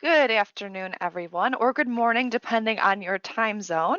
Good afternoon, everyone, or good morning, depending on your time zone.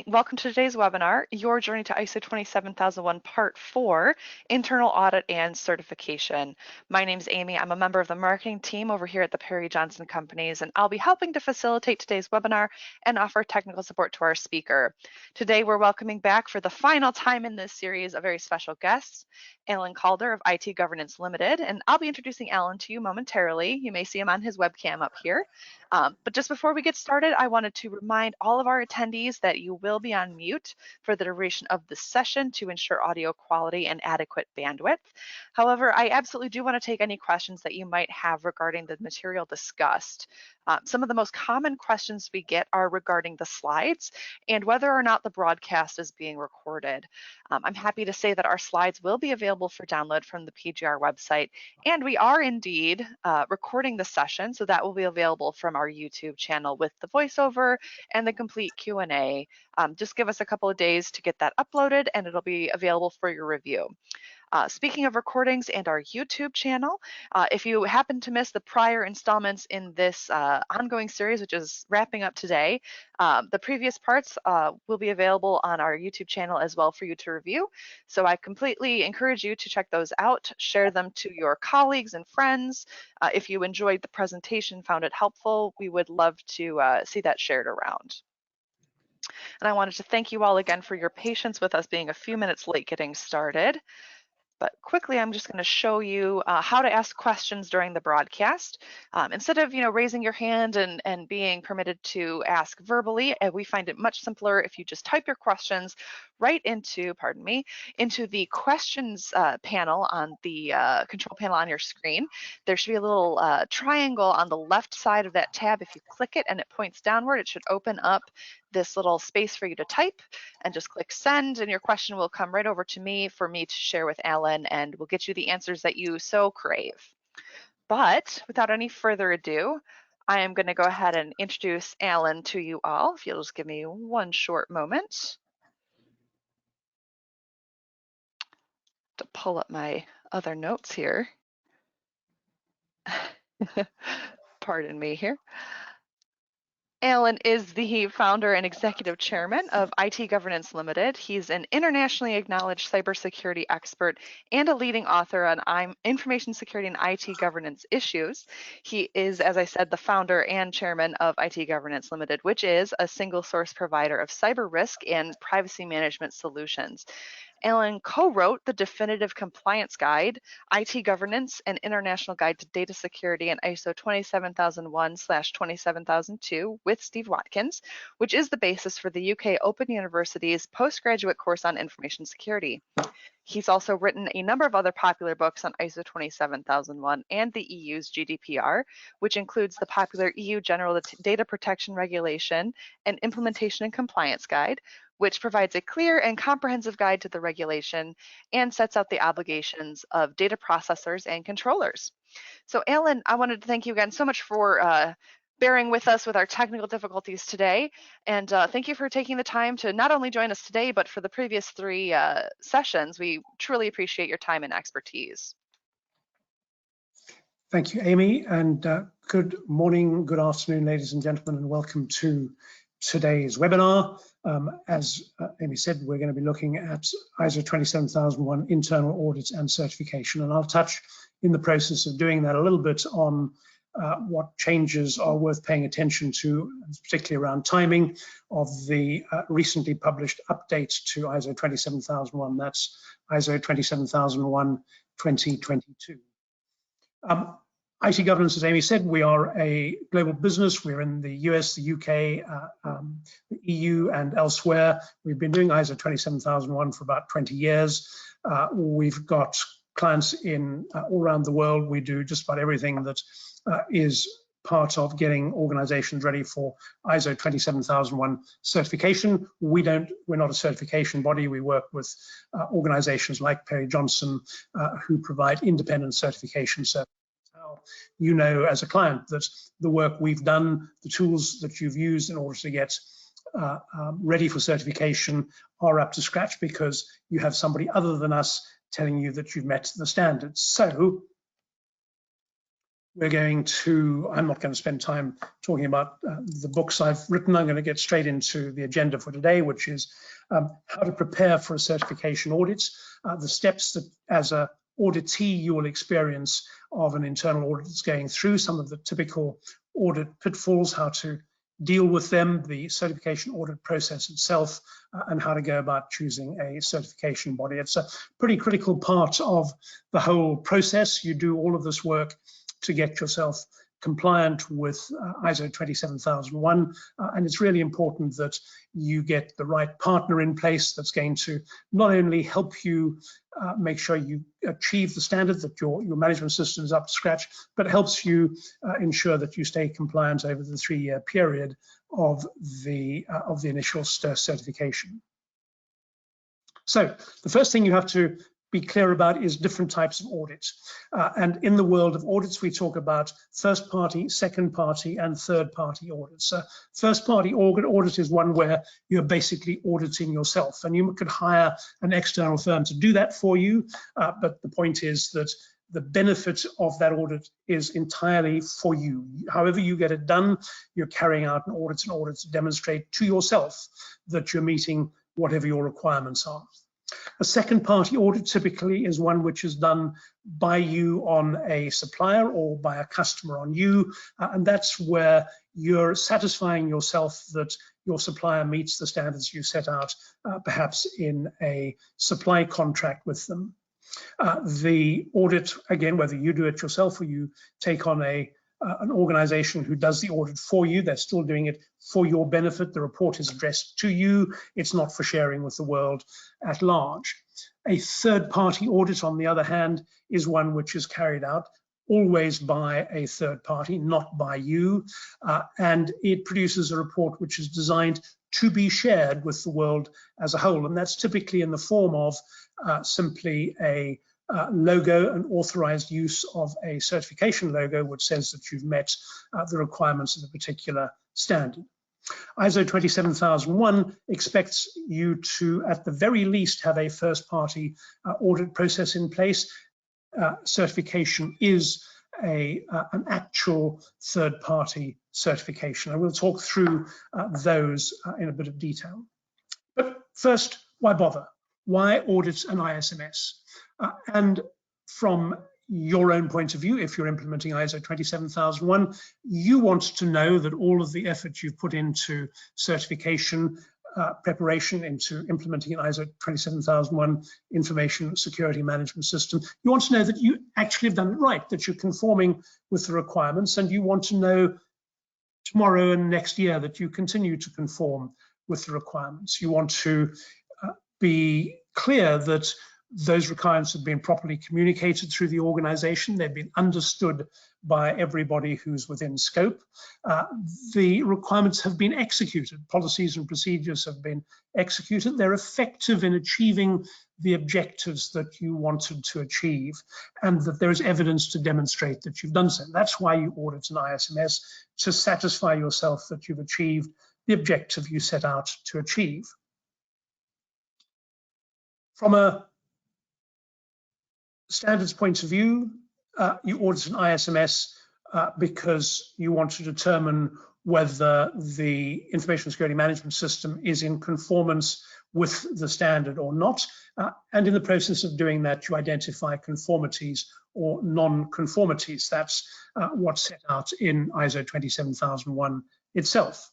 Welcome to today's webinar, Your Journey to ISO 27001 Part 4, Internal Audit and Certification. My name's Amy. I'm a member of the marketing team over here at the Perry Johnson Companies, and I'll be helping to facilitate today's webinar and offer technical support to our speaker. Today, we're welcoming back for the final time in this series a very special guest, Alan Calder of IT Governance Limited, and I'll be introducing Alan to you momentarily. You may see him on his webcam up here. But just before we get started, I wanted to remind all of our attendees that you will be on mute for the duration of the session to ensure audio quality and adequate bandwidth. However, I absolutely do want to take any questions that you might have regarding the material discussed. Some of the most common questions we get are regarding the slides and whether or not the broadcast is being recorded. I'm happy to say that our slides will be available for download from the PGR website, and we are indeed recording the session, so that will be available from our YouTube channel with the voiceover and the complete Q&A. Just give us a couple of days to get that uploaded, and it'll be available for your review. Speaking of recordings and our YouTube channel, if you happen to miss the prior installments in this ongoing series, which is wrapping up today, the previous parts will be available on our YouTube channel as well for you to review. So I completely encourage you to check those out, share them to your colleagues and friends. If you enjoyed the presentation, found it helpful, we would love to see that shared around. And I wanted to thank you all again for your patience with us being a few minutes late getting started. But quickly, I'm just going to show you how to ask questions during the broadcast. Instead of raising your hand and being permitted to ask verbally, we find it much simpler if you just type your questions right into, into the questions panel on the control panel on your screen. There should be a little triangle on the left side of that tab. If you click it and it points downward, it should open up this little space for you to type, and just click send, and your question will come right over to me for me to share with Alan, and we'll get you the answers that you so crave. But without any further ado, I am going to go ahead and introduce Alan to you all. If you'll just give me one short moment to pull up my other notes here. Pardon me here. Alan is the founder and executive chairman of IT Governance Limited. He's an internationally acknowledged cybersecurity expert and a leading author on information security and IT governance issues. He is, as I said, the founder and chairman of IT Governance Limited, which is a single source provider of cyber risk and privacy management solutions. Alan co-wrote the Definitive Compliance Guide, IT Governance, and International Guide to Data Security and ISO 27001/27002 with Steve Watkins, which is the basis for the UK Open University's postgraduate course on information security. He's also written a number of other popular books on ISO 27001 and the EU's GDPR, which includes the popular EU General Data Protection Regulation and Implementation and Compliance Guide, which provides a clear and comprehensive guide to the regulation and sets out the obligations of data processors and controllers. So Alan, I wanted to thank you again so much for bearing with us with our technical difficulties today. And thank you for taking the time to not only join us today, but for the previous 3 sessions. We truly appreciate your time and expertise. Thank you, Amy, and good morning, good afternoon, ladies and gentlemen, and welcome to today's webinar. As Amy said, we're going to be looking at ISO 27001 internal audits and certification, and I'll touch in the process of doing that a little bit on what changes are worth paying attention to, particularly around timing of the recently published update to ISO 27001, that's ISO 27001-2022. IT governance, as Amy said, we are a global business. We're in the US, the UK, the EU, and elsewhere. We've been doing ISO 27001 for about 20 years. We've got clients in all around the world. We do just about everything that is part of getting organizations ready for ISO 27001 certification. We're not a certification body. We work with organizations like Perry Johnson who provide independent certification services. You know, as a client, that the work we've done, the tools that you've used in order to get ready for certification are up to scratch because you have somebody other than us telling you that you've met the standards. So I'm not going to spend time talking about the books I've written. I'm going to get straight into the agenda for today, which is how to prepare for a certification audit, the steps that as a auditee you will experience of an internal audit that's going through, some of the typical audit pitfalls, how to deal with them, the certification audit process itself, and how to go about choosing a certification body. It's a pretty critical part of the whole process. You do all of this work to get yourself compliant with ISO 27001, and it's really important that you get the right partner in place that's going to not only help you make sure you achieve the standard, that your management system is up to scratch, but helps you ensure that you stay compliant over the 3-year period of the initial certification. So the first thing you have to be clear about is different types of audits. And in the world of audits, we talk about first party, second party, and third party audits. First party audit is one where you're basically auditing yourself, and you could hire an external firm to do that for you. But the point is that the benefit of that audit is entirely for you. However you get it done, you're carrying out an audit to demonstrate to yourself that you're meeting whatever your requirements are. A second party audit typically is one which is done by you on a supplier or by a customer on you, and that's where you're satisfying yourself that your supplier meets the standards you set out, perhaps in a supply contract with them. The audit, again, whether you do it yourself or you take on an organization who does the audit for you, they're still doing it for your benefit. The report is addressed to you. It's not for sharing with the world at large. A third-party audit, on the other hand, is one which is carried out always by a third party, not by you, and it produces a report which is designed to be shared with the world as a whole, and that's typically in the form of simply a logo, an authorized use of a certification logo which says that you've met the requirements of a particular standard. ISO 27001 expects you to, at the very least, have a first-party audit process in place. Certification is an actual third-party certification, and we'll talk through those in a bit of detail. But first, why bother? Why audit an ISMS? And from your own point of view, if you're implementing ISO 27001, you want to know that all of the effort you've put into certification preparation, into implementing an ISO 27001 information security management system, you want to know that you actually have done it right, that you're conforming with the requirements, and you want to know tomorrow and next year that you continue to conform with the requirements. You want to be clear that those requirements have been properly communicated through the organization. They've been understood by everybody who's within scope. The requirements have been executed. Policies and procedures have been executed. They're effective in achieving the objectives that you wanted to achieve, and that there is evidence to demonstrate that you've done so. That's why you audit an ISMS, to satisfy yourself that you've achieved the objective you set out to achieve. From a standards point of view, you audit an ISMS because you want to determine whether the information security management system is in conformance with the standard or not. And in the process of doing that, you identify conformities or non-conformities. That's what's set out in ISO 27001 itself.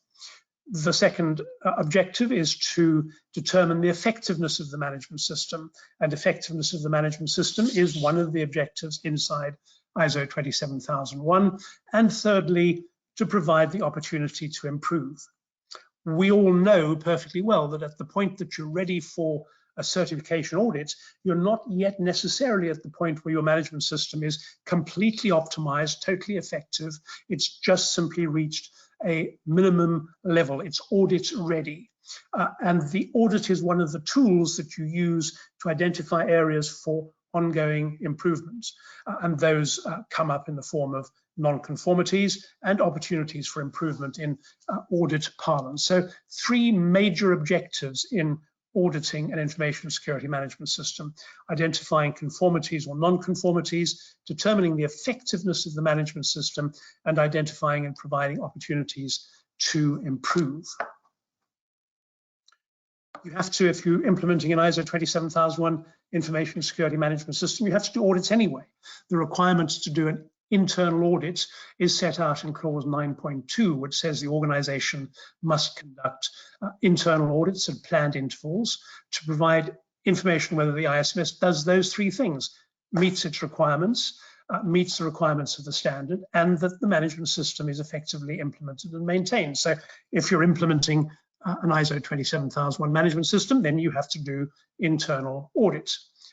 The second objective is to determine the effectiveness of the management system, and effectiveness of the management system is one of the objectives inside ISO 27001. And thirdly, to provide the opportunity to improve. We all know perfectly well that at the point that you're ready for a certification audit, you're not yet necessarily at the point where your management system is completely optimized, totally effective. It's just simply reached a minimum level. It's audit ready. And the audit is one of the tools that you use to identify areas for ongoing improvements. And those come up in the form of non-conformities and opportunities for improvement in audit parlance. So 3 major objectives in auditing an information security management system, identifying conformities or non-conformities, determining the effectiveness of the management system, and identifying and providing opportunities to improve. You have to, if you're implementing an ISO 27001 information security management system, you have to do audits anyway. The requirements to do an internal audit is set out in clause 9.2, which says the organization must conduct internal audits at planned intervals to provide information whether the ISMS does those three things: meets its requirements, meets the requirements of the standard, and that the management system is effectively implemented and maintained. So if you're implementing an ISO 27001 management system, then you have to do internal audit.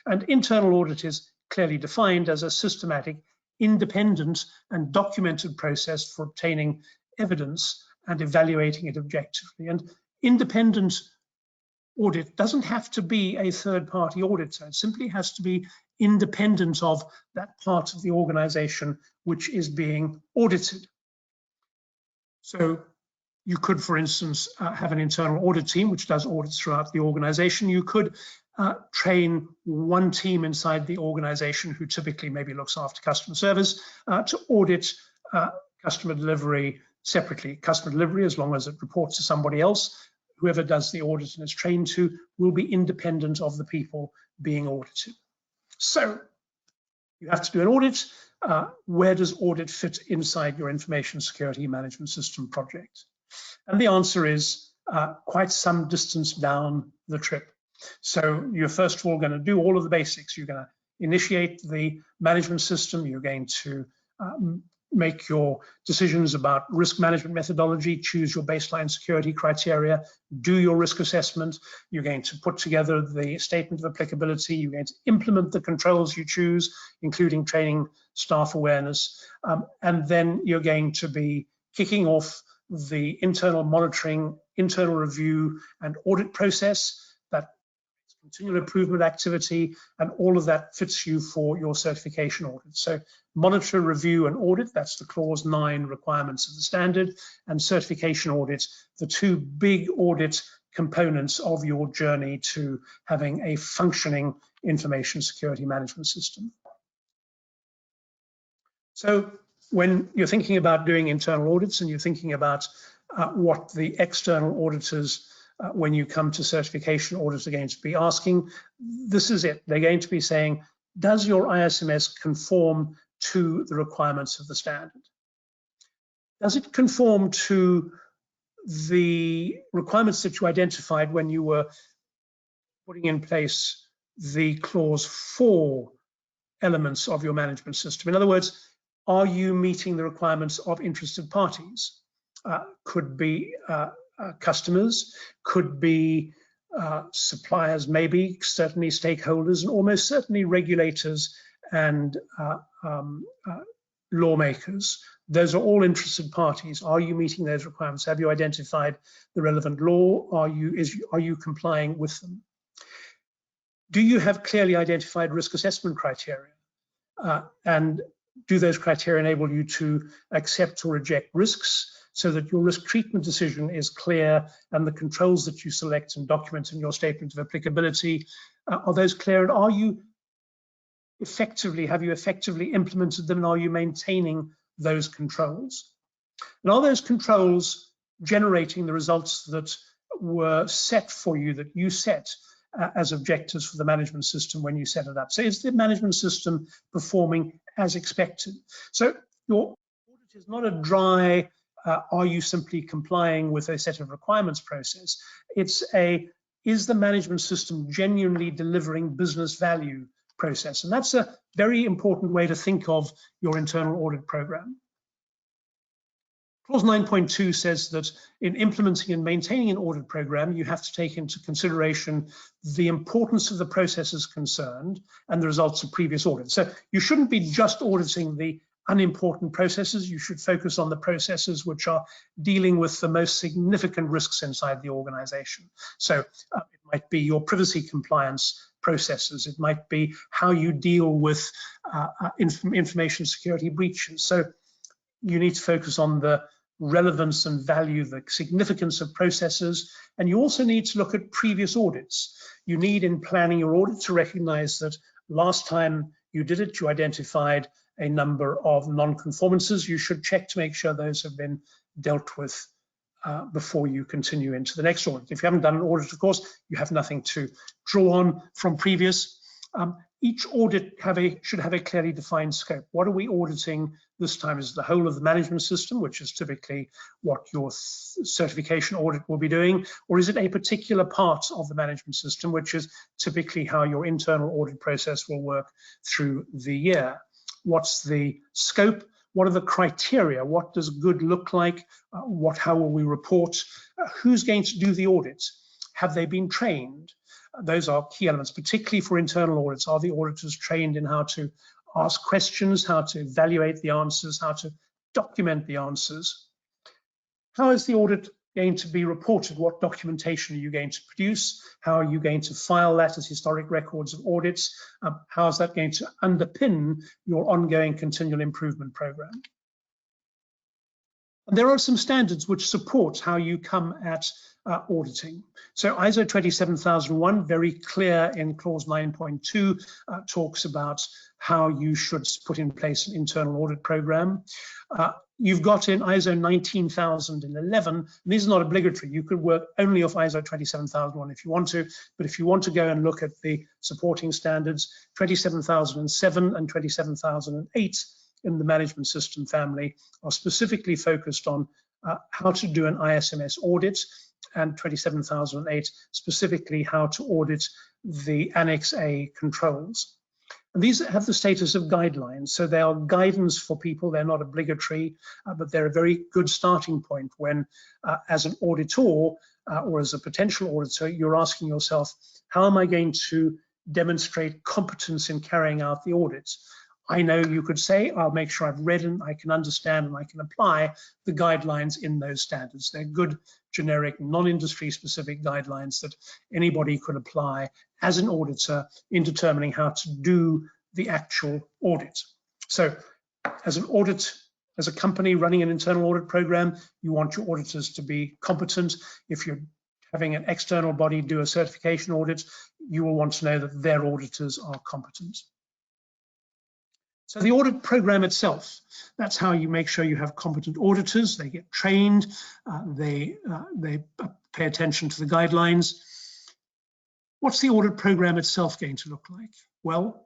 And internal audit is clearly defined as a systematic, independent and documented process for obtaining evidence and evaluating it objectively. And independent audit doesn't have to be a third-party auditor. It simply has to be independent of that part of the organization which is being audited. So you could, for instance, have an internal audit team which does audits throughout the organization. You could train one team inside the organization who typically maybe looks after customer service to audit customer delivery separately. Customer delivery, as long as it reports to somebody else, whoever does the audit and is trained to, will be independent of the people being audited. So you have to do an audit. Where does audit fit inside your information security management system project? And the answer is quite some distance down the trip. So you're first of all going to do all of the basics. You're going to initiate the management system. You're going to make your decisions about risk management methodology, choose your baseline security criteria, do your risk assessment. You're going to put together the statement of applicability. You're going to implement the controls you choose, including training, staff awareness. And then you're going to be kicking off the internal monitoring, internal review, and audit process. That continual improvement activity, and all of that fits you for your certification audit. So monitor, review, and audit, that's the clause 9 requirements of the standard, and certification audit, the two big audit components of your journey to having a functioning information security management system. So when you're thinking about doing internal audits and you're thinking about what the external auditors, when you come to certification audits, are going to be asking, this is it. They're going to be saying, does your ISMS conform to the requirements of the standard? Does it conform to the requirements that you identified when you were putting in place the clause 4 elements of your management system? In other words, are you meeting the requirements of interested parties? Could be customers, could be suppliers, maybe, certainly stakeholders, and almost certainly regulators and lawmakers. Those are all interested parties. Are you meeting those requirements? Have you identified the relevant law? Are you complying with them? Do you have clearly identified risk assessment criteria? And do those criteria enable you to accept or reject risks so that your risk treatment decision is clear and the controls that you select and document in your statement of applicability, are those clear? And have you effectively implemented them, and are you maintaining those controls? And are those controls generating the results that were set for you, that you set as objectives for the management system when you set it up? So is the management system performing as expected? So your audit is not a dry, are you simply complying with a set of requirements process? It's a, is the management system genuinely delivering business value process? And that's a very important way to think of your internal audit program. Clause 9.2 says that in implementing and maintaining an audit program, you have to take into consideration the importance of the processes concerned and the results of previous audits. So you shouldn't be just auditing the unimportant processes. You should focus on the processes which are dealing with the most significant risks inside the organization. So it might be your privacy compliance processes. It might be how you deal with information security breaches. So you need to focus on the relevance and value, the significance of processes, and you also need to look at previous audits. You need, in planning your audit, to recognize that last time you did it, you identified a number of non-conformances. You should check to make sure those have been dealt with before you continue into the next audit. If you haven't done an audit, of course, you have nothing to draw on from previous. Each audit should have a clearly defined scope. What are we auditing this time? Is it the whole of the management system, which is typically what your certification audit will be doing, or is it a particular part of the management system, which is typically how your internal audit process will work through the year? What's the scope? What are the criteria? What does good look like? How will we report? Who's going to do the audits? Have they been trained? Those are key elements, particularly for internal audits. Are the auditors trained in how to ask questions, how to evaluate the answers, how to document the answers? How is the audit going to be reported? What documentation are you going to produce? How are you going to file that as historic records of audits? How is that going to underpin your ongoing continual improvement program? And there are some standards which support how you come at auditing. So ISO 27001, very clear in clause 9.2, talks about how you should put in place an internal audit program. You've got in ISO 19011, and these are not obligatory. You could work only off ISO 27001 if you want to, but if you want to go and look at the supporting standards, 27007 and 27008 in the management system family are specifically focused on how to do an ISMS audit, and 27008 specifically how to audit the Annex A controls. And these have the status of guidelines, so they are guidance for people. They're not obligatory, but they're a very good starting point when, as an auditor or as a potential auditor, you're asking yourself, how am I going to demonstrate competence in carrying out the audits? I know you could say, I'll make sure I've read and I can understand and I can apply the guidelines in those standards. They're good, generic, non-industry specific guidelines that anybody could apply as an auditor in determining how to do the actual audit. So as an audit, as a company running an internal audit program, you want your auditors to be competent. If you're having an external body do a certification audit, you will want to know that their auditors are competent. So the audit program itself, that's how you make sure you have competent auditors. They get trained, they pay attention to the guidelines. What's the audit program itself going to look like? Well,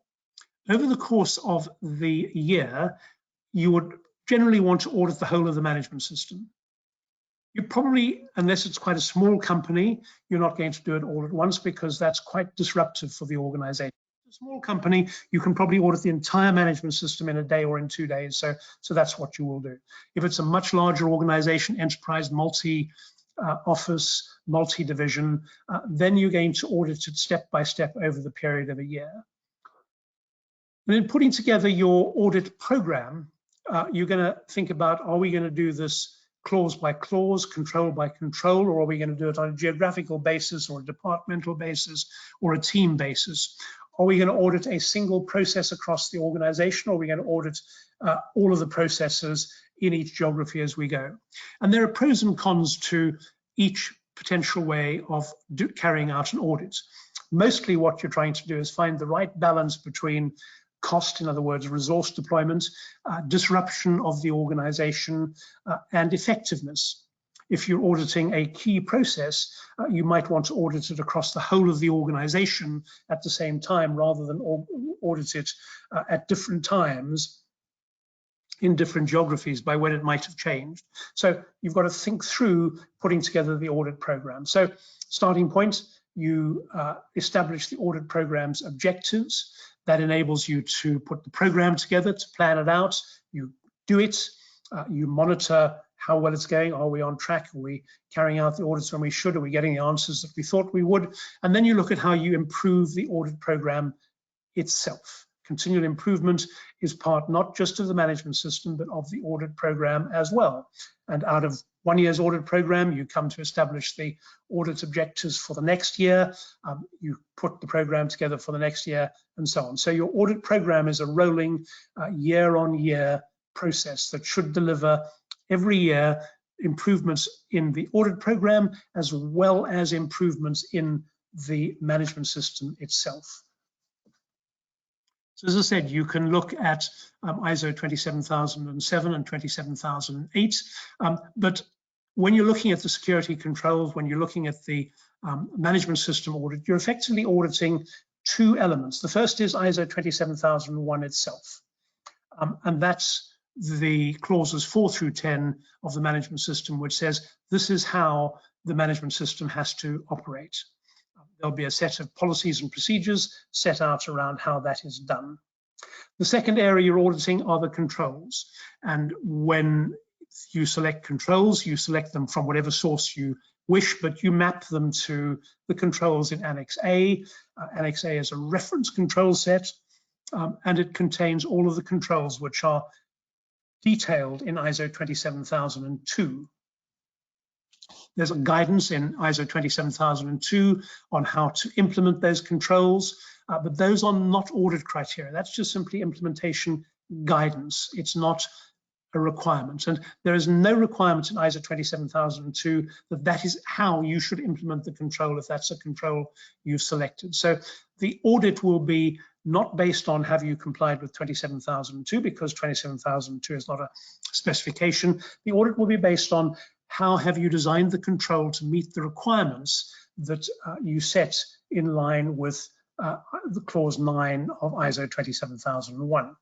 over the course of the year, you would generally want to audit the whole of the management system. You probably, unless it's quite a small company, you're not going to do it all at once because that's quite disruptive for the organization. A small company, you can probably audit the entire management system in a day or in 2 days. So that's what you will do. If it's a much larger organization, enterprise, multi-office, multi-division, then you're going to audit it step by step over the period of a year. And in putting together your audit program, you're going to think about, are we going to do this clause by clause, control by control, or are we going to do it on a geographical basis or a departmental basis or a team basis? Are we going to audit a single process across the organization, or are we going to audit all of the processes in each geography as we go? And there are pros and cons to each potential way of carrying out an audit. Mostly what you're trying to do is find the right balance between cost, in other words, resource deployment, disruption of the organization, and effectiveness. If you're auditing a key process, you might want to audit it across the whole of the organization at the same time, rather than audit it at different times in different geographies by when it might have changed. So you've got to think through putting together the audit program. So starting point, you establish the audit program's objectives. That enables you to put the program together, to plan it out. You do it, you monitor how well it's going. Are we on track? Are we carrying out the audits when we should? Are we getting the answers that we thought we would? And then you look at how you improve the audit program itself. Continual improvement is part not just of the management system, but of the audit program as well. And out of 1 year's audit program, you come to establish the audit objectives for the next year. You put the program together for the next year, and so on. So your audit program is a rolling year-on-year process that should deliver every year improvements in the audit program, as well as improvements in the management system itself. So as I said, you can look at ISO 27007 and 27008, but when you're looking at the security controls, when you're looking at the management system audit, you're effectively auditing two elements. The first is ISO 27001 itself, and that's the clauses 4 through 10 of the management system, which says this is how the management system has to operate. There'll be a set of policies and procedures set out around how that is done. The second area you're auditing are the controls. And when you select controls, you select them from whatever source you wish, but you map them to the controls in Annex A. Annex A is a reference control set, and it contains all of the controls which are detailed in ISO 27002. There's a guidance in ISO 27002 on how to implement those controls, but those are not audit criteria. That's just simply implementation guidance. It's not a requirement. And there is no requirement in ISO 27002 that is how you should implement the control if that's a control you've selected. So the audit will be not based on have you complied with 27002, because 27002 is not a specification. The audit will be based on how have you designed the control to meet the requirements that you set in line with the clause 9 of ISO 27001.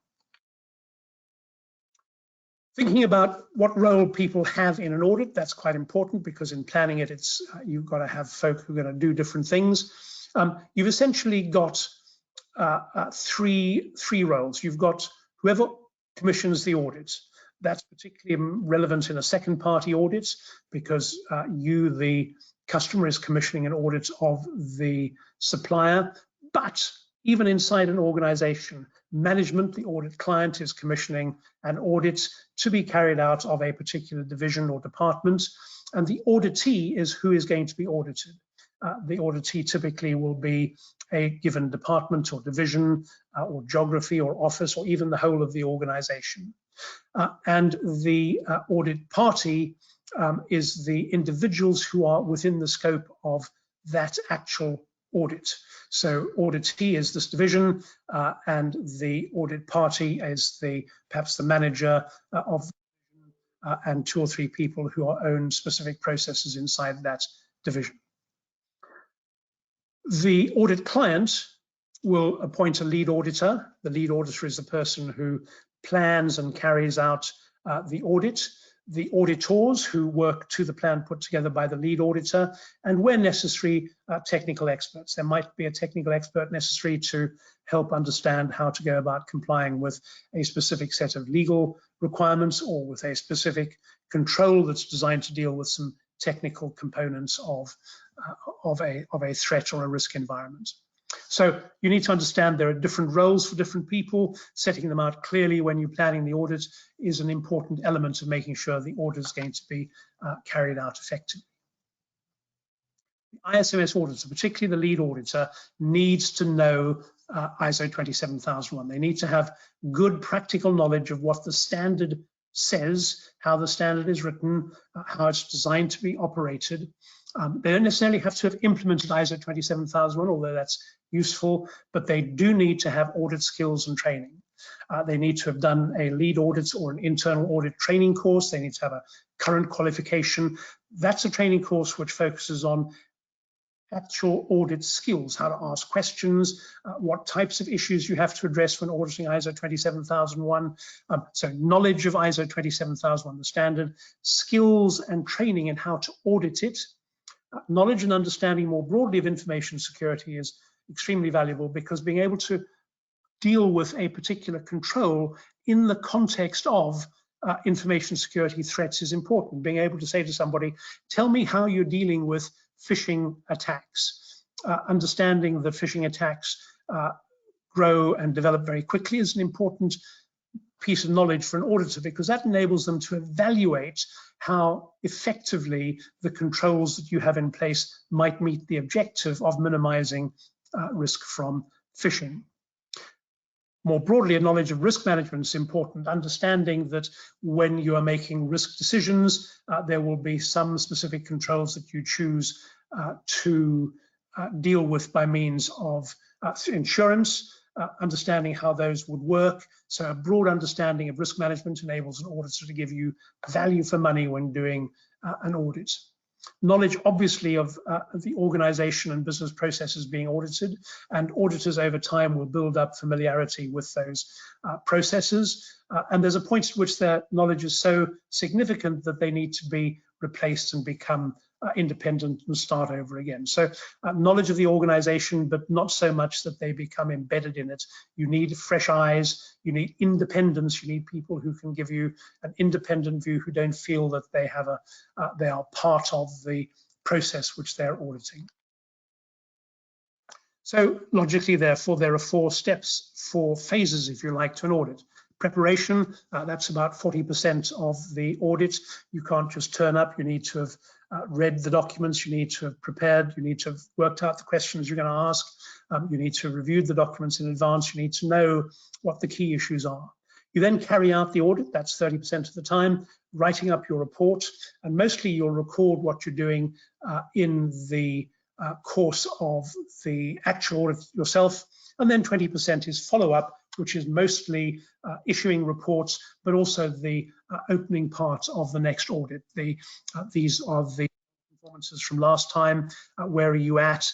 Thinking about what role people have in an audit, that's quite important, because in planning it, it's you've got to have folk who are going to do different things. You've essentially got three roles. You've got whoever commissions the audit. That's particularly relevant in a second party audit, because you, the customer, is commissioning an audit of the supplier. But even inside an organization, management, the audit client, is commissioning an audit to be carried out of a particular division or department, and the auditee is who is going to be audited. The auditee typically will be a given department or division or geography or office, or even the whole of the organization. And the audit party is the individuals who are within the scope of that actual audit. So auditee is this division, and the audit party is perhaps the manager of and 2 or 3 people who own specific processes inside that division. The audit client will appoint a lead auditor. The lead auditor is the person who plans and carries out the audit. The auditors, who work to the plan put together by the lead auditor, and where necessary, technical experts. There might be a technical expert necessary to help understand how to go about complying with a specific set of legal requirements, or with a specific control that's designed to deal with some technical components of a threat or a risk environment. So you need to understand there are different roles for different people. Setting them out clearly when you're planning the audit is an important element of making sure the audit is going to be carried out effectively. The ISMS auditor, particularly the lead auditor, needs to know ISO 27001. They need to have good practical knowledge of what the standard says, how the standard is written, how it's designed to be operated. They don't necessarily have to have implemented ISO 27001, although that's useful, but they do need to have audit skills and training. They need to have done a lead audit or an internal audit training course. They need to have a current qualification. That's a training course which focuses on actual audit skills, how to ask questions, what types of issues you have to address when auditing ISO 27001. So knowledge of ISO 27001, the standard, skills and training in how to audit it. Knowledge and understanding more broadly of information security is extremely valuable, because being able to deal with a particular control in the context of information security threats is important. Being able to say to somebody, tell me how you're dealing with phishing attacks. Understanding that phishing attacks grow and develop very quickly is an important piece of knowledge for an auditor, because that enables them to evaluate how effectively the controls that you have in place might meet the objective of minimizing risk from phishing. More broadly, a knowledge of risk management is important, understanding that when you are making risk decisions, there will be some specific controls that you choose to deal with by means of insurance, understanding how those would work. So a broad understanding of risk management enables an auditor to give you value for money when doing an audit. Knowledge, obviously, of the organization and business processes being audited, and auditors over time will build up familiarity with those processes. And there's a point at which their knowledge is so significant that they need to be replaced and become independent and start over again. So knowledge of the organization, but not so much that they become embedded in it. You need fresh eyes, you need independence, you need people who can give you an independent view, who don't feel that they have they are part of the process which they're auditing. So logically, therefore, there are 4 steps, 4 phases, if you like, to an audit. Preparation, that's about 40% of the audit. You can't just turn up, you need to have read the documents, you need to have prepared, you need to have worked out the questions you're going to ask, you need to have reviewed the documents in advance, you need to know what the key issues are. You then carry out the audit, that's 30% of the time, writing up your report, and mostly you'll record what you're doing in the course of the actual audit yourself, and then 20% is follow-up, which is mostly issuing reports, but also the opening part of the next audit. These are the performances from last time. Where are you at?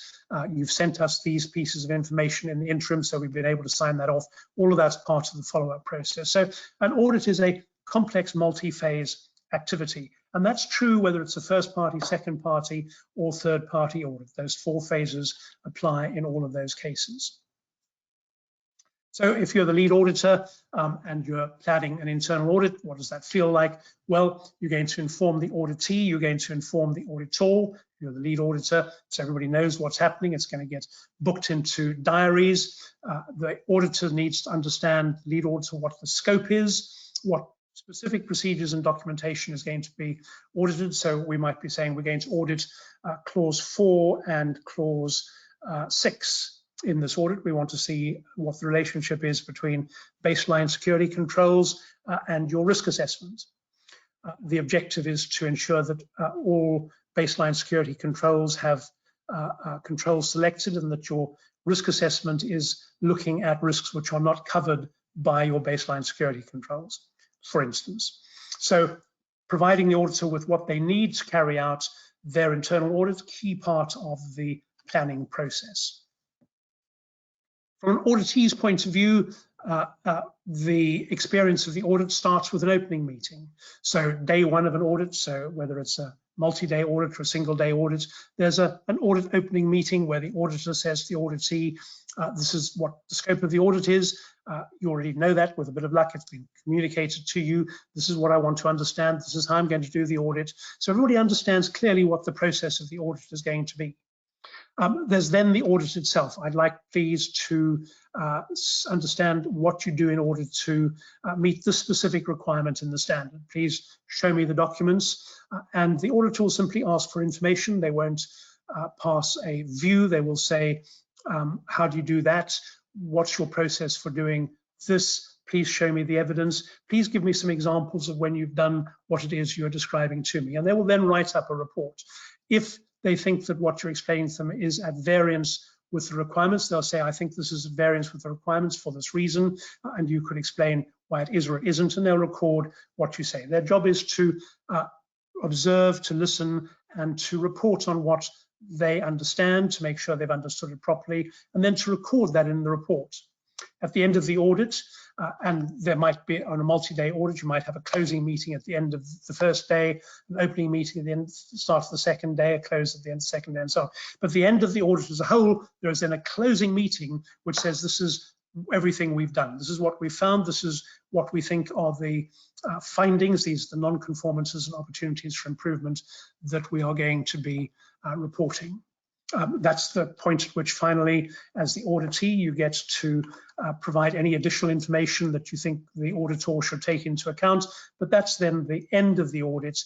You've sent us these pieces of information in the interim, so we've been able to sign that off. All of that's part of the follow-up process. So an audit is a complex multi-phase activity. And that's true whether it's a first party, second party, or third party audit. Those 4 phases apply in all of those cases. So if you're the lead auditor and you're planning an internal audit, what does that feel like? Well, you're going to inform the auditee, you're going to inform the auditor. You're the lead auditor, so everybody knows what's happening. It's going to get booked into diaries. The auditor needs to understand, lead auditor, what the scope is, what specific procedures and documentation is going to be audited. So we might be saying we're going to audit clause 4 and clause 6 in this audit. We want to see what the relationship is between baseline security controls and your risk assessment. The objective is to ensure that all baseline security controls have controls selected, and that your risk assessment is looking at risks which are not covered by your baseline security controls, for instance. So providing the auditor with what they need to carry out their internal audit, key part of the planning process. From an auditee's point of view, the experience of the audit starts with an opening meeting. So day 1 of an audit, so whether it's a multi-day audit or a single-day audit, there's an audit opening meeting where the auditor says to the auditee, this is what the scope of the audit is. You already know that. With a bit of luck, it's been communicated to you. This is what I want to understand. This is how I'm going to do the audit. So everybody understands clearly what the process of the audit is going to be. There's then the audit itself. I'd like please to understand what you do in order to meet this specific requirement in the standard. Please show me the documents. And the auditor will simply ask for information. They won't pass a view. They will say, how do you do that? What's your process for doing this? Please show me the evidence. Please give me some examples of when you've done what it is you're describing to me. And they will then write up a report. If they think that what you're explaining to them is at variance with the requirements, they'll say, I think this is at variance with the requirements for this reason, and you could explain why it is or it isn't, and they'll record what you say. Their job is to observe, to listen, and to report on what they understand, to make sure they've understood it properly, and then to record that in the report. At the end of the audit, and there might be, on a multi-day audit, you might have a closing meeting at the end of the first day, an opening meeting at the end, start of the second day, a close at the end of the second day, and so on. But at the end of the audit as a whole, there is then a closing meeting which says this is everything we've done. This is what we found. This is what we think are the findings. These are the non-conformities and opportunities for improvement that we are going to be reporting. That's the point at which finally, as the auditee, you get to provide any additional information that you think the auditor should take into account. But that's then the end of the audit,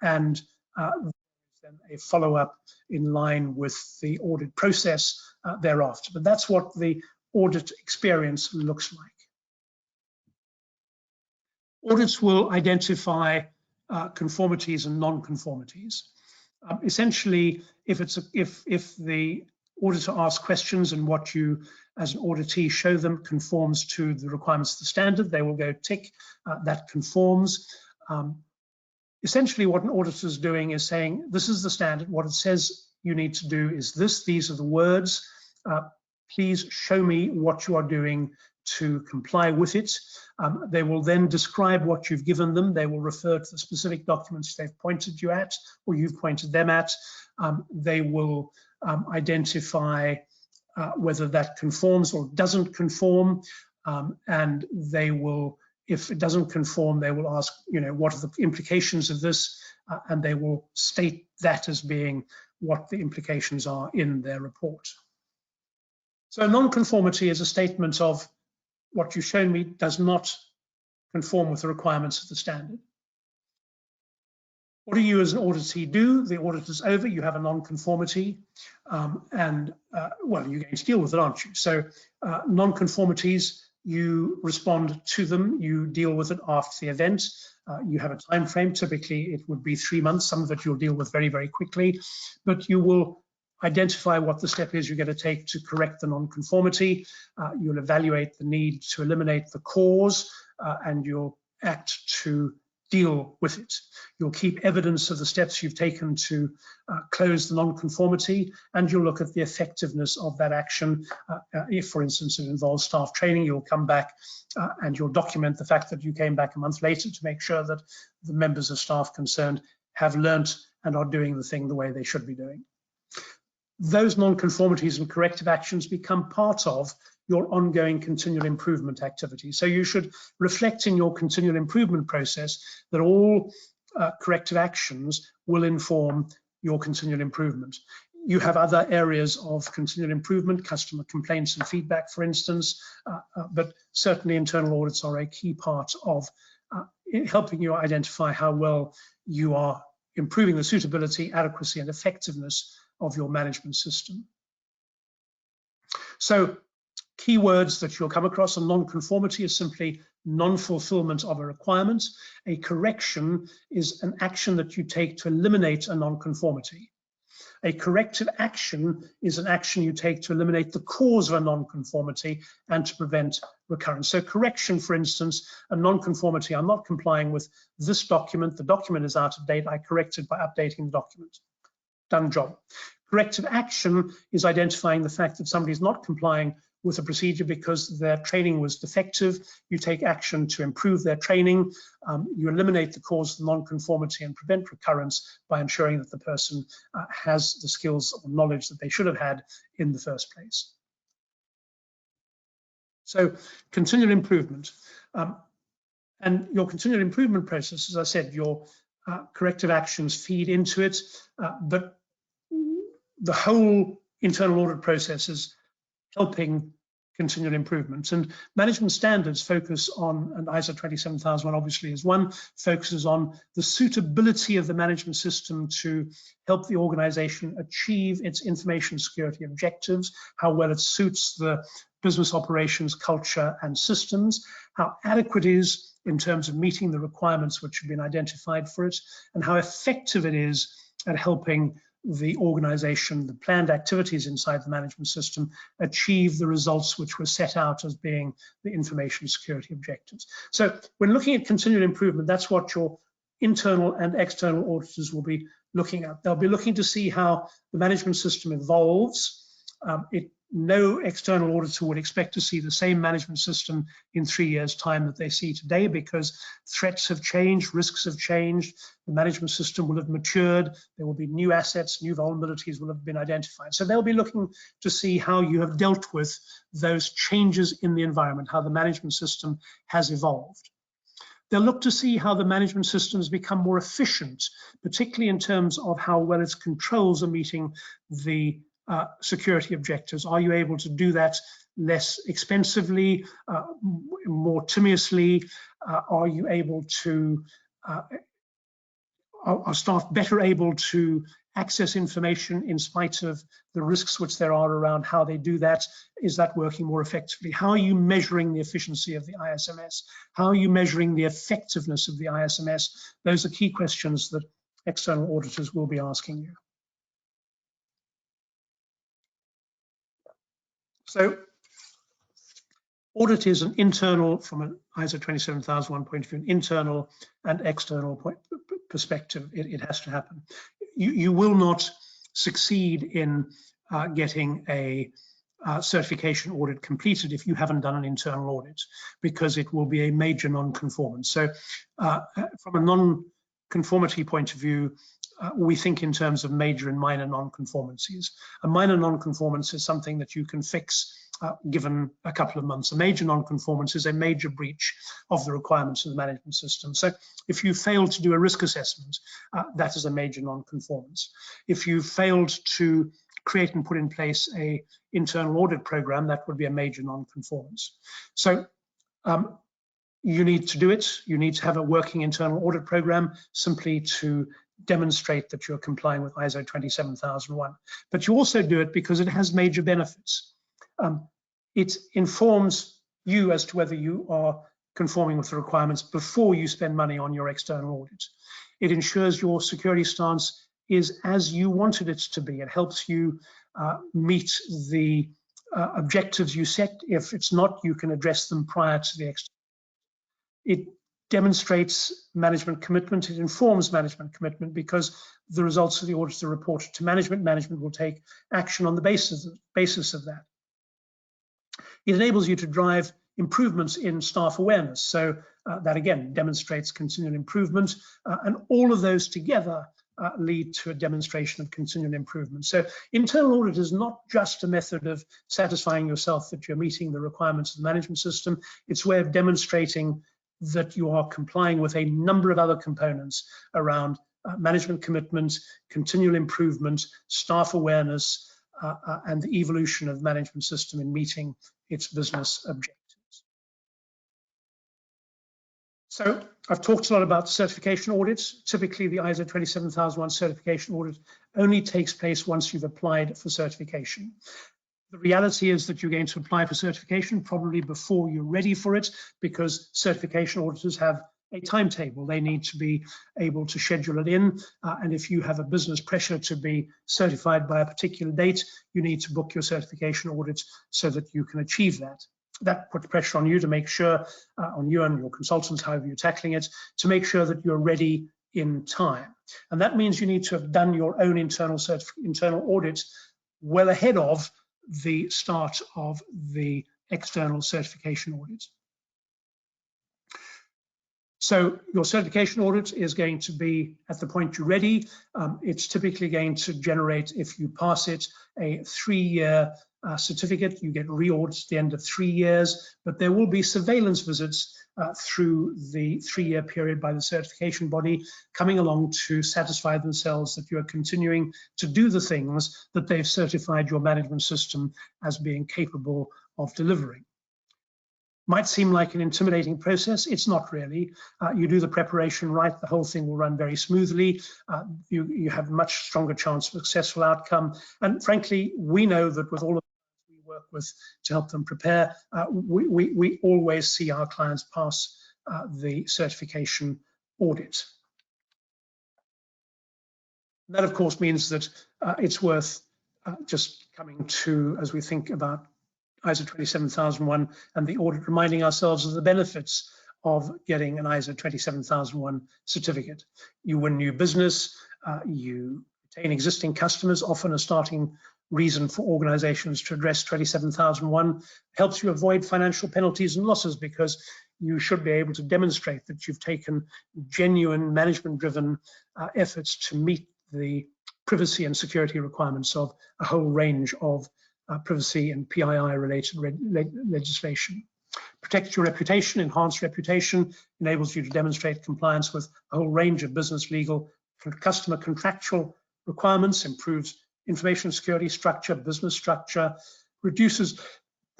and then a follow-up in line with the audit process thereafter. But that's what the audit experience looks like. Audits will identify conformities and non-conformities. Essentially, if the auditor asks questions and what you as an auditee show them conforms to the requirements of the standard, they will go tick, that conforms. Essentially what an auditor is doing is saying, this is the standard, what it says you need to do is this, these are the words, please show me what you are doing to comply with it. They will then describe what you've given them. They will refer to the specific documents they've pointed you at or you've pointed them at. They will identify whether that conforms or doesn't conform, and they will, if it doesn't conform, they will ask, what are the implications of this, and they will state that as being what the implications are in their report. So non-conformity is a statement of what you've shown me does not conform with the requirements of the standard. What do you as an auditee do? The audit is over, you have a non-conformity, well, you're going to deal with it, aren't you? So non-conformities, you respond to them, you deal with it after the event. You have a time frame, typically it would be 3 months, some of it you'll deal with very, very quickly, but you will identify what the step is you're going to take to correct the non-conformity. You'll evaluate the need to eliminate the cause, and you'll act to deal with it. You'll keep evidence of the steps you've taken to close the non-conformity, and you'll look at the effectiveness of that action. If, for instance, it involves staff training, you'll come back and you'll document the fact that you came back a month later to make sure that the members of staff concerned have learnt and are doing the thing the way they should be doing. Those non-conformities and corrective actions become part of your ongoing continual improvement activity. So you should reflect in your continual improvement process that all corrective actions will inform your continual improvement. You have other areas of continual improvement, customer complaints and feedback, for instance, but certainly internal audits are a key part of helping you identify how well you are improving the suitability, adequacy, and effectiveness of your management system. So keywords that you'll come across: a non-conformity is simply non-fulfillment of a requirement. A correction is an action that you take to eliminate a non-conformity. A corrective action is an action you take to eliminate the cause of a non-conformity and to prevent recurrence. So correction, for instance, a non-conformity: I'm not complying with this document, the document is out of date, I correct it by updating the document. Done job. Corrective action is identifying the fact that somebody is not complying with a procedure because their training was defective. You take action to improve their training. You eliminate the cause of non-conformity and prevent recurrence by ensuring that the person has the skills or knowledge that they should have had in the first place. So continual improvement. And your continual improvement process, as I said, your corrective actions feed into it, but the whole internal audit process is helping continual improvement. And management standards focus on, and ISO 27001 obviously is one, focuses on the suitability of the management system to help the organization achieve its information security objectives, how well it suits the business operations, culture, and systems, how adequate it is in terms of meeting the requirements which have been identified for it, and how effective it is at helping the organization, the planned activities inside the management system, achieve the results which were set out as being the information security objectives. So when looking at continual improvement, that's what your internal and external auditors will be looking at. They'll be looking to see how the management system evolves. No external auditor would expect to see the same management system in 3 years' time that they see today, because threats have changed, risks have changed, the management system will have matured, there will be new assets, new vulnerabilities will have been identified. So they'll be looking to see how you have dealt with those changes in the environment, how the management system has evolved. They'll look to see how the management system has become more efficient, particularly in terms of how well its controls are meeting the security objectives. Are you able to do that less expensively, more timorously? Are you able to Are staff better able to access information in spite of the risks which there are around how they do that? Is that working more effectively? How are you measuring the efficiency of the ISMS? How are you measuring the effectiveness of the ISMS? Those are key questions that external auditors will be asking you. So audit is an internal, from an ISO 27001 point of view, an internal and external perspective. It has to happen. You will not succeed in getting a certification audit completed if you haven't done an internal audit, because it will be a major non-conformance. So from a non-conformity point of view, we think in terms of major and minor non-conformances. A minor non-conformance is something that you can fix given a couple of months. A major non-conformance is a major breach of the requirements of the management system. So if you fail to do a risk assessment, that is a major non-conformance. If you failed to create and put in place a internal audit program, that would be a major non-conformance. So you need to do it. You need to have a working internal audit program simply to demonstrate that you're complying with ISO 27001. But you also do it because it has major benefits. It informs you as to whether you are conforming with the requirements before you spend money on your external audit. It ensures your security stance is as you wanted it to be. It helps you meet the objectives you set. If it's not, you can address them prior to the external. It demonstrates management commitment. It informs management commitment because the results of the audit are reported to management. Management will take action on the basis of that. It enables you to drive improvements in staff awareness. So that again demonstrates continual improvement, and all of those together lead to a demonstration of continual improvement. So internal audit is not just a method of satisfying yourself that you're meeting the requirements of the management system. It's a way of demonstrating that you are complying with a number of other components around management commitment, continual improvement, staff awareness, and the evolution of the management system in meeting its business objectives. So I've talked a lot about certification audits. Typically, the ISO 27001 certification audit only takes place once you've applied for certification. The reality is that you're going to apply for certification probably before you're ready for it, because certification auditors have a timetable. They need to be able to schedule it in, and if you have a business pressure to be certified by a particular date, you need to book your certification audit so that you can achieve that. That puts pressure on you to make sure, on you and your consultants, however you're tackling it, to make sure that you're ready in time. And that means you need to have done your own internal audit well ahead of the start of the external certification audit. So your certification audit is going to be at the point you're ready. It's typically going to generate, if you pass it, a 3-year certificate. You get re-audits at the end of 3 years, but there will be surveillance visits through the 3-year period by the certification body coming along to satisfy themselves that you are continuing to do the things that they've certified your management system as being capable of delivering. Might seem like an intimidating process. It's not really. You do the preparation right, the whole thing will run very smoothly. You have a much stronger chance of successful outcome. And frankly, we know that with all of we work with to help them prepare, we always see our clients pass the certification audit. That, of course, means that it's worth just coming to, as we think about ISO 27001 and the audit, reminding ourselves of the benefits of getting an ISO 27001 certificate. You win new business, you retain existing customers, often a starting reason for organizations to address 27001, helps you avoid financial penalties and losses because you should be able to demonstrate that you've taken genuine management-driven efforts to meet the privacy and security requirements of a whole range of privacy and PII-related legislation. Protects your reputation, enhanced reputation, enables you to demonstrate compliance with a whole range of business, legal, customer contractual requirements, improves information security structure, business structure, reduces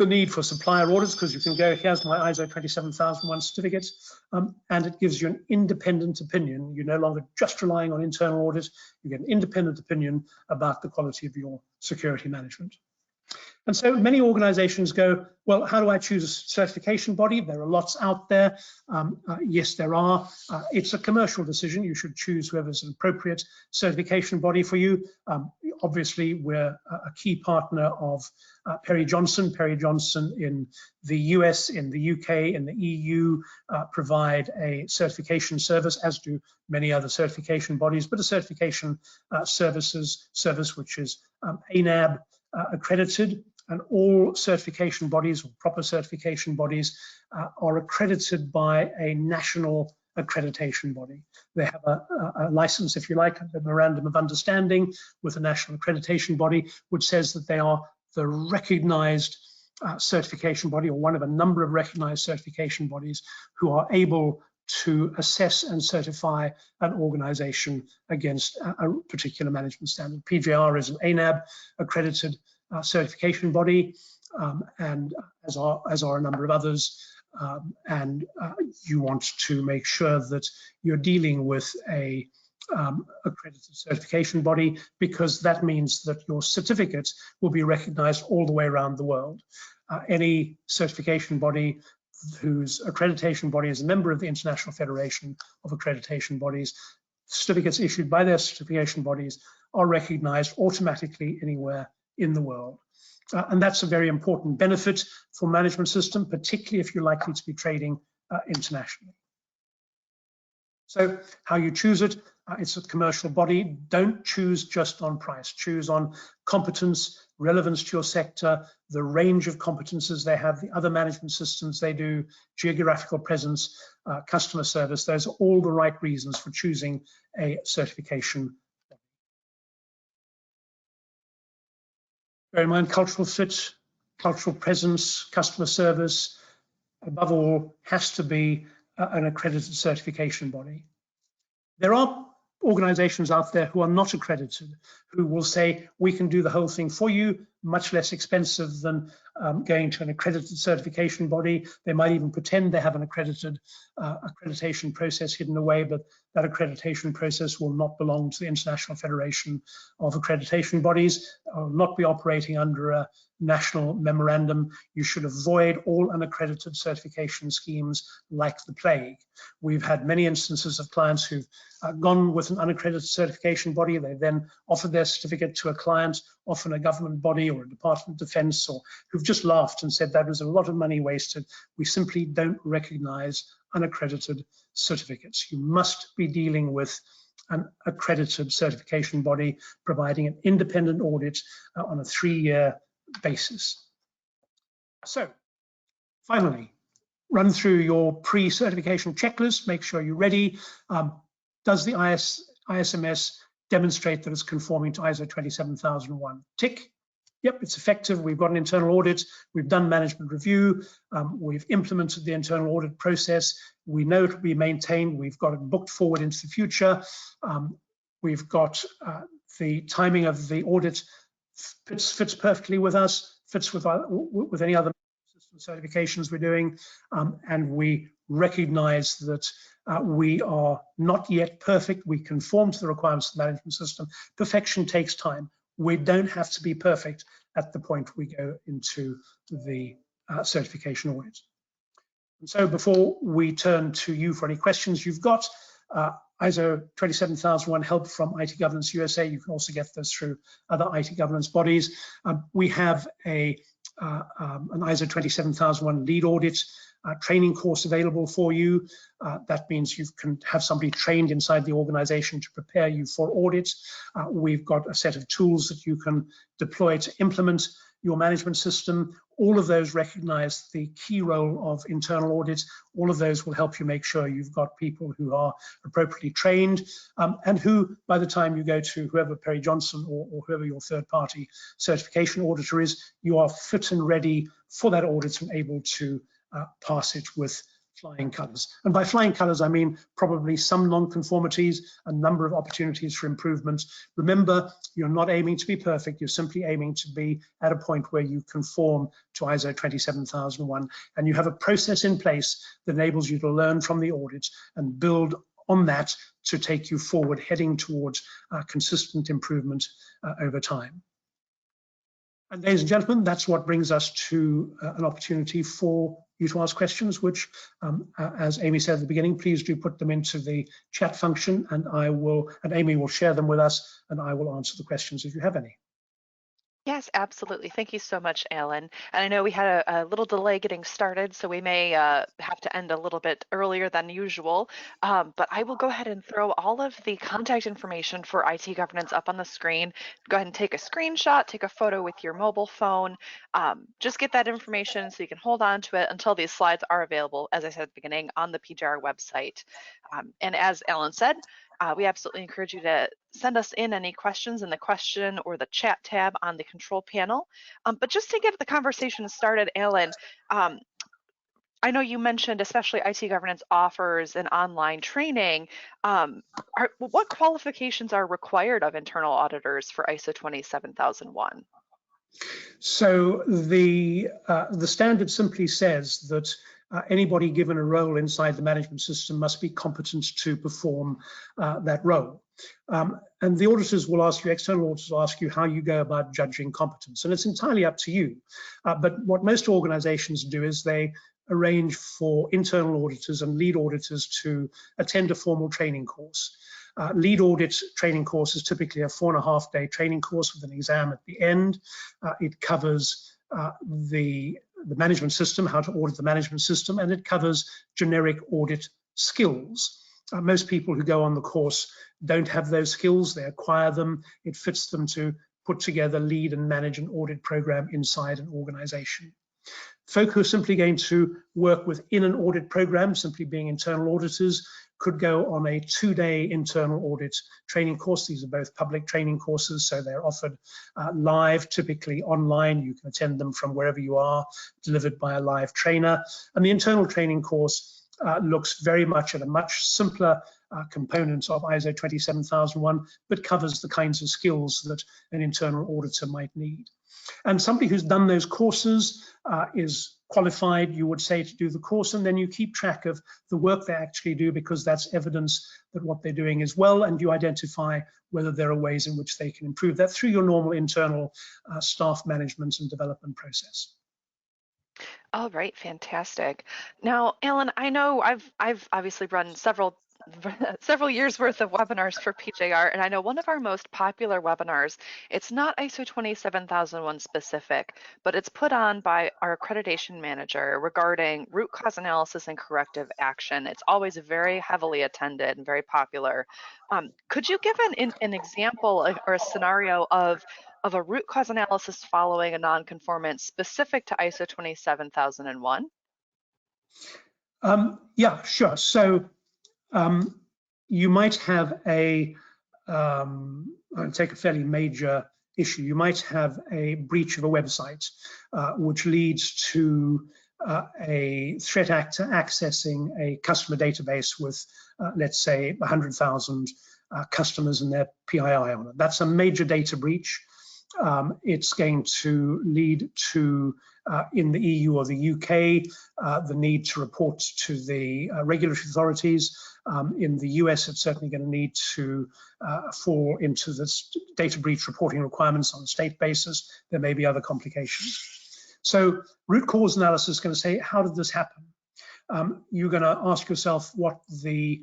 the need for supplier audits, because you can go, here's my ISO 27001 certificate, and it gives you an independent opinion. You're no longer just relying on internal audit. You get an independent opinion about the quality of your security management. And so many organizations go, well, how do I choose a certification body? There are lots out there. Yes, there are. It's a commercial decision. You should choose whoever's an appropriate certification body for you. Obviously, we're a key partner of Perry Johnson. Perry Johnson in the US, in the UK, in the EU provide a certification service, as do many other certification bodies, but a certification service which is ANAB accredited, and all certification bodies, or proper certification bodies, are accredited by a national accreditation body. They have a license, if you like, a memorandum of understanding with a national accreditation body, which says that they are the recognized certification body, or one of a number of recognized certification bodies who are able to assess and certify an organization against a particular management standard. PJR is an ANAB accredited certification body, and as are a number of others. And you want to make sure that you're dealing with a accredited certification body, because that means that your certificate will be recognized all the way around the world. Any certification body whose accreditation body is a member of the International Federation of Accreditation Bodies, certificates issued by their certification bodies are recognized automatically anywhere in the world. And that's a very important benefit for management system, particularly if you're likely to be trading internationally. So how you choose it, it's a commercial body. Don't choose just on price. Choose on competence, relevance to your sector, the range of competences they have, the other management systems they do, geographical presence, customer service. Those are all the right reasons for choosing a certification. Bear in mind, cultural fit, cultural presence, customer service, above all, has to be an accredited certification body. There are organizations out there who are not accredited, who will say, we can do the whole thing for you, much less expensive than going to an accredited certification body. They might even pretend they have an accredited accreditation process hidden away, but that accreditation process will not belong to the International Federation of Accreditation Bodies, will not be operating under a national memorandum. You should avoid all unaccredited certification schemes like the plague. We've had many instances of clients who've gone with an unaccredited certification body. They then offered their certificate to a client, often a government body or a Department of Defense, or who've just laughed and said that was a lot of money wasted. We simply don't recognize unaccredited certificates. You must be dealing with an accredited certification body providing an independent audit on a 3-year basis. So finally, run through your pre-certification checklist, make sure you're ready. Does the ISMS demonstrate that it's conforming to ISO 27001? Tick. Yep, it's effective. We've got an internal audit. We've done management review. We've implemented the internal audit process. We know it will be maintained. We've got it booked forward into the future. We've got the timing of the audit fits perfectly with us, fits with any other system certifications we're doing, and we recognize that we are not yet perfect. We conform to the requirements of the management system. Perfection takes time. We don't have to be perfect at the point we go into the certification audit. And so before we turn to you for any questions you've got, ISO 27001 help from IT Governance USA. You can also get this through other IT governance bodies. We have an ISO 27001 lead audit training course available for you. That means you can have somebody trained inside the organization to prepare you for audits. We've got a set of tools that you can deploy to implement your management system. All of those recognize the key role of internal audits. All of those will help you make sure you've got people who are appropriately trained and who, by the time you go to whoever Perry Johnson or whoever your third-party certification auditor is, you are fit and ready for that audit and able to pass it with flying colours. And by flying colours, I mean probably some non-conformities, a number of opportunities for improvement. Remember, you're not aiming to be perfect, you're simply aiming to be at a point where you conform to ISO 27001, and you have a process in place that enables you to learn from the audits and build on that to take you forward, heading towards consistent improvement over time. And ladies and gentlemen, that's what brings us to an opportunity for you to ask questions, which, as Amy said at the beginning, please do put them into the chat function, and Amy will share them with us, and I will answer the questions if you have any. Yes, absolutely. Thank you so much, Alan. And I know we had a little delay getting started, so we may have to end a little bit earlier than usual. But I will go ahead and throw all of the contact information for IT governance up on the screen. Go ahead and take a screenshot, take a photo with your mobile phone. Just get that information so you can hold on to it until these slides are available, as I said at the beginning, on the PJR website. And as Alan said, we absolutely encourage you to send us in any questions in the question or the chat tab on the control panel. But just to get the conversation started, Alan, I know you mentioned especially IT governance offers an online training. What qualifications are required of internal auditors for ISO 27001? So the standard simply says that anybody given a role inside the management system must be competent to perform that role. And the auditors will ask you, external auditors will ask you how you go about judging competence, and it's entirely up to you. But what most organizations do is they arrange for internal auditors and lead auditors to attend a formal training course. Lead audit training course is typically a 4.5-day training course with an exam at the end. It covers the management system, how to audit the management system, and it covers generic audit skills. Most people who go on the course don't have those skills, they acquire them. It fits them to put together, lead and manage an audit program inside an organization. Folk who are simply going to work within an audit program, simply being internal auditors, could go on a 2-day internal audit training course. These are both public training courses, so they're offered live, typically online. You can attend them from wherever you are, delivered by a live trainer. And the internal training course looks very much at a much simpler component of ISO 27001, but covers the kinds of skills that an internal auditor might need. And somebody who's done those courses is qualified, you would say, to do the course, and then you keep track of the work they actually do, because that's evidence that what they're doing is well, and you identify whether there are ways in which they can improve that through your normal internal staff management and development process. All right, fantastic. Now, Alan, I know I've obviously run several years worth of webinars for PJR, and I know one of our most popular webinars, it's not ISO 27001 specific, but it's put on by our accreditation manager regarding root cause analysis and corrective action. It's always very heavily attended and very popular. Could you give an example or a scenario of a root cause analysis following a non-conformance specific to ISO 27001? Yeah, sure. So you might have I'll take a fairly major issue. You might have a breach of a website, which leads to a threat actor accessing a customer database with, let's say, 100,000 customers and their PII on it. That's a major data breach. It's going to lead to, in the EU or the UK, the need to report to the regulatory authorities. In the US, it's certainly going to need to fall into the data breach reporting requirements on a state basis. There may be other complications. So root cause analysis is going to say, how did this happen? You're going to ask yourself what the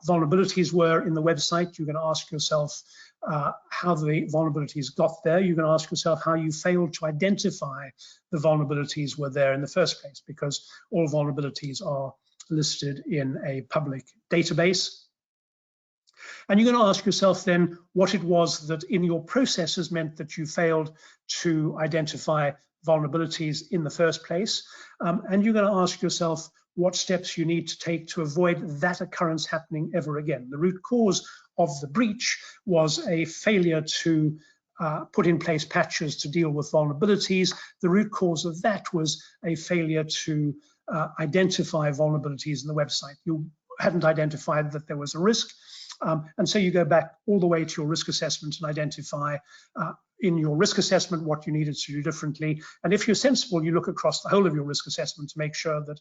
vulnerabilities were in the website. You're going to ask yourself how the vulnerabilities got there. You're going to ask yourself how you failed to identify the vulnerabilities were there in the first place, because all vulnerabilities are listed in a public database. And you're going to ask yourself then what it was that in your processes meant that you failed to identify vulnerabilities in the first place. And you're going to ask yourself what steps you need to take to avoid that occurrence happening ever again. The root cause of the breach was a failure to put in place patches to deal with vulnerabilities. The root cause of that was a failure to identify vulnerabilities in the website. You hadn't identified that there was a risk. And so you go back all the way to your risk assessment and identify in your risk assessment what you needed to do differently. And if you're sensible, you look across the whole of your risk assessment to make sure that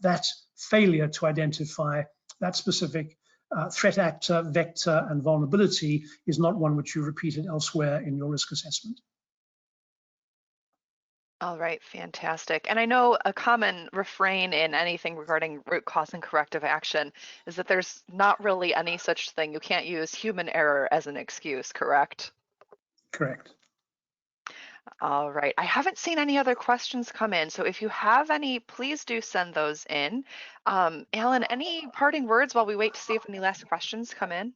that failure to identify that specific threat actor, vector, and vulnerability is not one which you repeated elsewhere in your risk assessment. All right, fantastic. And I know a common refrain in anything regarding root cause and corrective action is that there's not really any such thing. You can't use human error as an excuse, correct? Correct. All right. I haven't seen any other questions come in, so if you have any, please do send those in. Alan, any parting words while we wait to see if any last questions come in?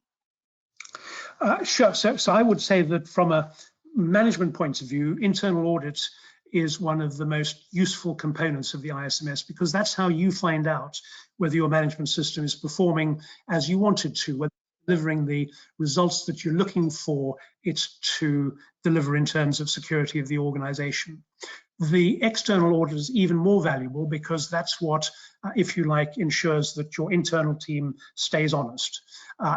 Sure. So I would say that from a management point of view, internal audit is one of the most useful components of the ISMS, because that's how you find out whether your management system is performing as you want it to, whether it's delivering the results that you're looking for it to deliver in terms of security of the organization. The external audit is even more valuable because that's what, if you like, ensures that your internal team stays honest.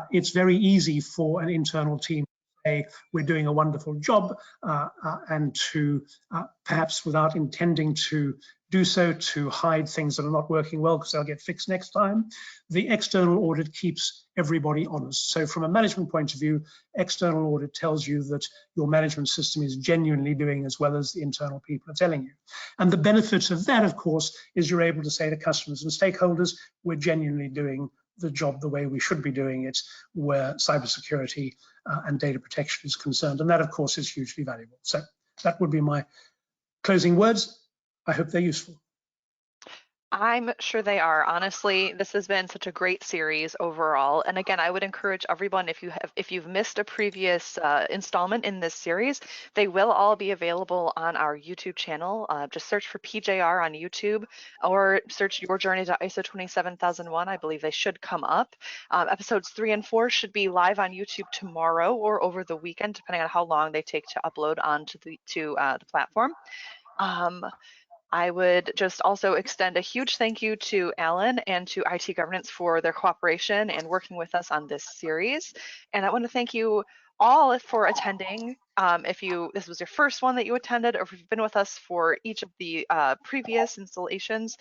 It's very easy for an internal team to say, we're doing a wonderful job, and to perhaps without intending to do so, to hide things that are not working well because they'll get fixed next time. The external audit keeps everybody honest. So from a management point of view, external audit tells you that your management system is genuinely doing as well as the internal people are telling you. And the benefit of that, of course, is you're able to say to customers and stakeholders, we're genuinely doing the job the way we should be doing it, where cybersecurity and data protection is concerned. And that, of course, is hugely valuable. So that would be my closing words. I hope they're useful. I'm sure they are. Honestly, this has been such a great series overall. And again, I would encourage everyone, if you've missed a previous installment in this series, they will all be available on our YouTube channel. Just search for PJR on YouTube or search Your Journey to ISO 27001. I believe they should come up. Episodes 3 and 4 should be live on YouTube tomorrow or over the weekend, depending on how long they take to upload onto the platform. I would just also extend a huge thank you to Alan and to IT Governance for their cooperation and working with us on this series. And I want to thank you all for attending. If this was your first one that you attended, or if you've been with us for each of the previous installations,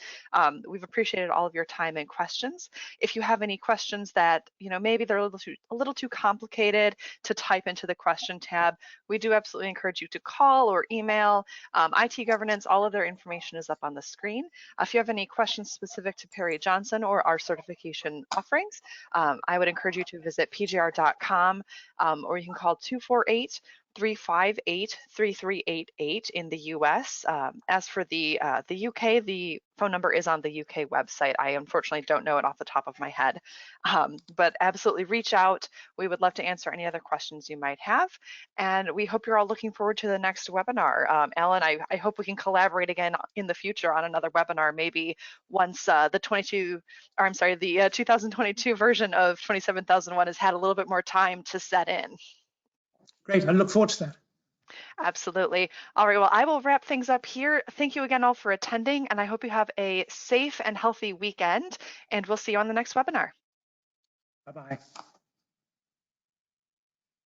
we've appreciated all of your time and questions. If you have any questions that maybe they're a little too complicated to type into the question tab, we do absolutely encourage you to call or email IT Governance. All of their information is up on the screen. If you have any questions specific to Perry Johnson or our certification offerings, I would encourage you to visit pgr.com, or you can call 248-358-3388 in the US. As for the UK, the phone number is on the UK website. I unfortunately don't know it off the top of my head, but absolutely reach out. We would love to answer any other questions you might have. And we hope you're all looking forward to the next webinar. Alan, I hope we can collaborate again in the future on another webinar, maybe once the 2022 version of 27001 has had a little bit more time to set in. Great, I look forward to that. Absolutely. All right, well, I will wrap things up here. Thank you again all for attending, and I hope you have a safe and healthy weekend, and we'll see you on the next webinar. Bye-bye.